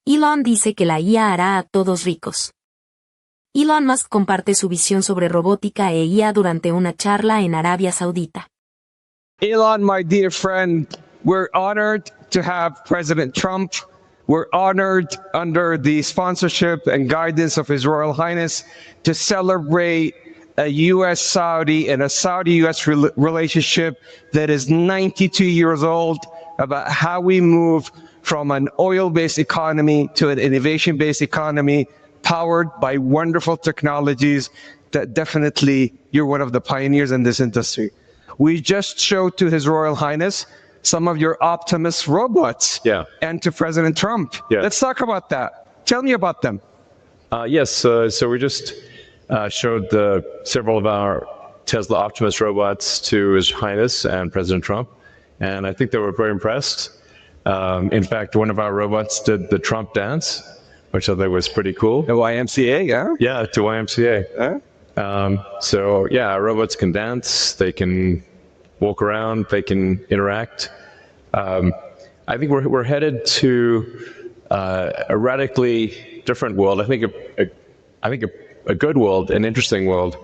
Elon dice que la IA hará a todos ricos. Elon Musk comparte su visión sobre robótica e IA durante una charla en Arabia Saudita. Elon, my dear friend, we're honored to have President Trump. We're honored under the sponsorship and guidance of His Royal Highness to celebrate a U.S.-Saudi and a Saudi-U.S. relationship that is 92 years old, about how we move from an oil-based economy to an innovation-based economy powered by wonderful technologies that definitely you're one of the pioneers in this industry. We just showed to His Royal Highness some of your Optimus robots, and to President Trump. Let's talk about that. Tell me about them. Yes, so we just showed several of our Tesla Optimus robots to His Highness and President Trump, and I think they were very impressed. In fact, one of our robots did the Trump dance, which I thought was pretty cool. The YMCA, yeah? Yeah, to YMCA. So yeah, our robots can dance, they can walk around, they can interact. I think we're headed to a radically different world. I think a good world, an interesting world.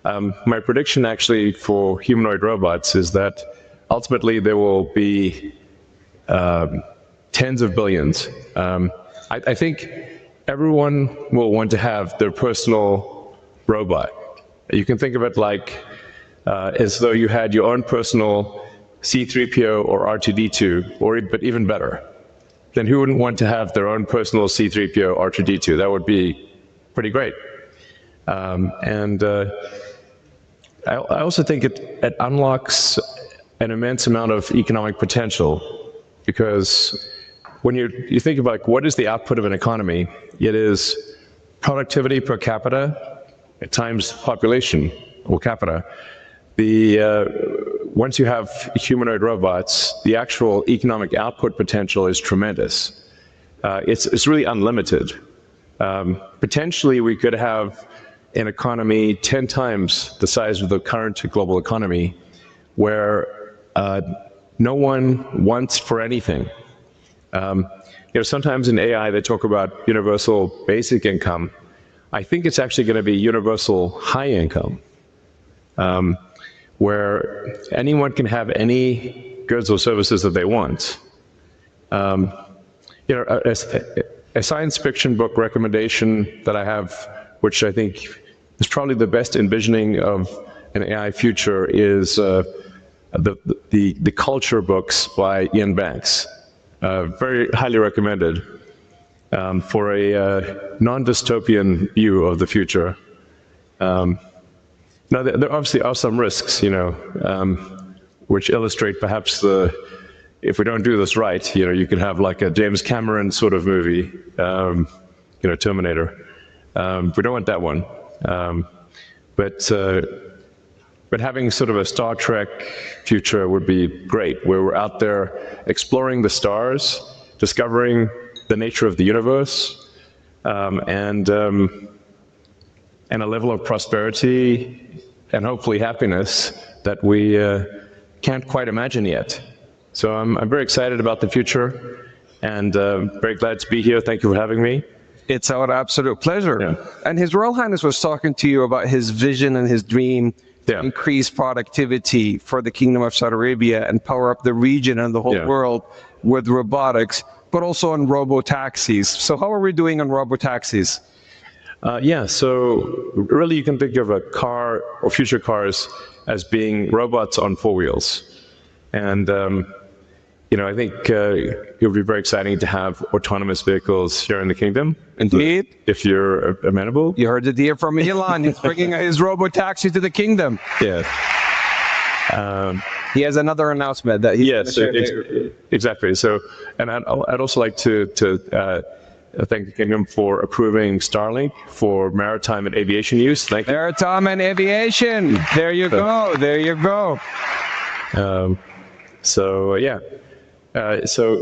My prediction actually for humanoid robots is that ultimately there will be tens of billions. I think everyone will want to have their personal robot. You can think of it like as though you had your own personal C-3PO or R2-D2, but even better. Then who wouldn't want to have their own personal C-3PO, R2-D2? That would be pretty great. I also think it unlocks an immense amount of economic potential, because when you think about, like, what is the output of an economy, it is productivity per capita times population per capita. Once you have humanoid robots, the actual economic output potential is tremendous. It's really unlimited. Potentially, we could have an economy 10 times the size of the current global economy, where no one wants for anything. Sometimes in AI they talk about universal basic income. I think it's actually going to be universal high income, where anyone can have any goods or services that they want. A science fiction book recommendation that I have, which I think is probably the best envisioning of an AI future, is the Culture books by Ian Banks. Very highly recommended for a non-dystopian view of the future. Now, there obviously are some risks, which illustrate perhaps if we don't do this right, you could have like a James Cameron sort of movie, Terminator. We don't want that one. But having sort of a Star Trek future would be great, where we're out there exploring the stars, discovering the nature of the universe, and a level of prosperity and hopefully happiness that we can't quite imagine yet. So I'm very excited about the future, and very glad to be here. Thank you for having me. It's our absolute pleasure. And His Royal Highness was talking to you about his vision and his dream to increase productivity for the Kingdom of Saudi Arabia and power up the region and the whole world with robotics, but also on robo-taxis. So how are we doing on robo-taxis? So really you can think of a car or future cars as being robots on four wheels. And I think it would be very exciting to have autonomous vehicles here in the kingdom. Indeed. If you're amenable. You heard it here from Elon. He's bringing his robo-taxi to the kingdom. Yes. He has another announcement that he exactly. So, and I'd also like to thank the kingdom for approving Starlink for maritime and aviation use. Thank you. Maritime and aviation. There you go. There you go. So you're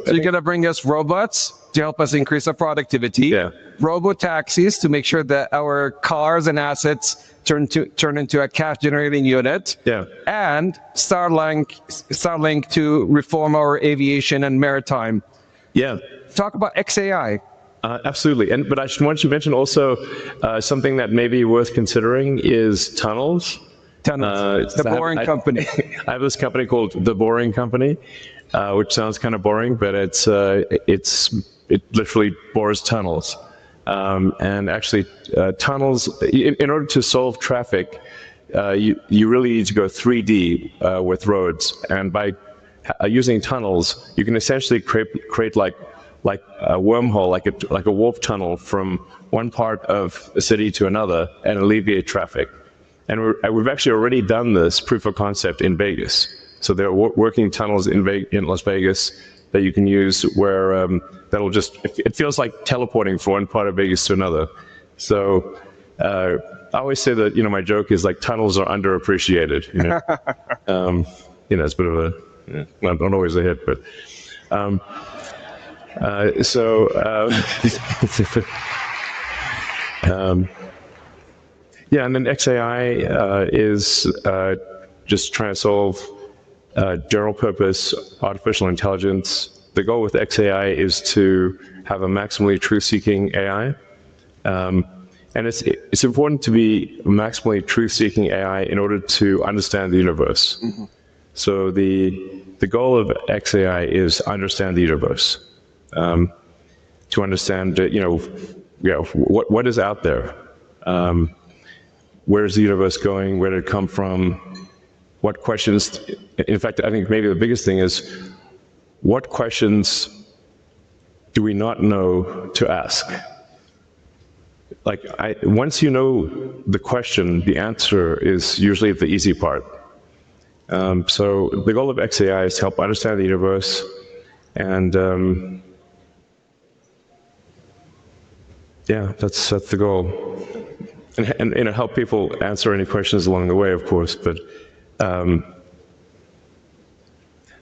going to bring us robots to help us increase our productivity, robo-taxis to make sure that our cars and assets turn into a cash-generating unit, and Starlink to reform our aviation and maritime. Yeah. Talk about XAI. Absolutely. But I should want to mention also something that may be worth considering is tunnels. Tunnels. The Boring Company. I have this company called The Boring Company, which sounds kind of boring, but it literally bores tunnels. And actually, tunnels, in order to solve traffic, you really need to go 3D with roads. And by using tunnels, you can essentially create like a wormhole, like a warp tunnel from one part of a city to another and alleviate traffic. And we've actually already done this proof of concept in Vegas. So there are working tunnels in Las Vegas that you can use where that'll just, it feels like teleporting from one part of Vegas to another. So I always say that, my joke is like tunnels are underappreciated. It's a bit of a, not always a hit, but. And then XAI is just trying to solve general purpose artificial intelligence. The goal with XAI is to have a maximally truth-seeking AI. And it's important to be maximally truth-seeking AI in order to understand the universe. Mm-hmm. So the goal of XAI is understand the universe. To understand, what is out there. Where's the universe going? Where did it come from? What questions? In fact, I think maybe the biggest thing is, what questions do we not know to ask? Once you know the question, the answer is usually the easy part. So the goal of XAI is to help understand the universe and that's the goal. And help people answer any questions along the way, of course. But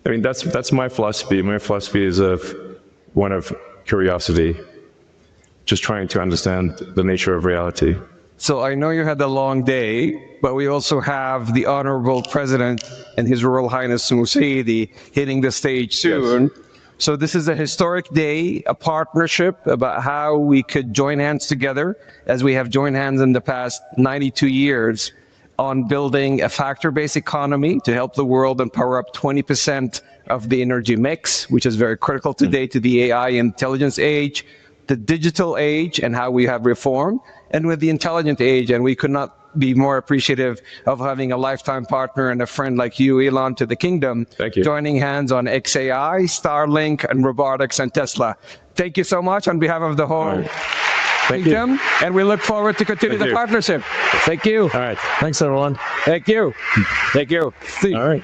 that's my philosophy. My philosophy is one of curiosity, just trying to understand the nature of reality. So I know you had a long day, but we also have the Honorable President and His Royal Highness Musaidi hitting the stage soon. Yes. So this is a historic day, a partnership about how we could join hands together, as we have joined hands in the past 92 years, on building a factor-based economy to help the world and power up 20% of the energy mix, which is very critical today to the AI intelligence age, the digital age, and how we have reformed, and with the intelligent age. And we could not be more appreciative of having a lifetime partner and a friend like you, Elon, to the kingdom. Thank you. Joining hands on XAI, Starlink, and robotics and Tesla. Thank you so much on behalf of the whole kingdom, and we look forward to continue the partnership. Thank you. All right. Thanks, everyone. Thank you. Thank you. All right.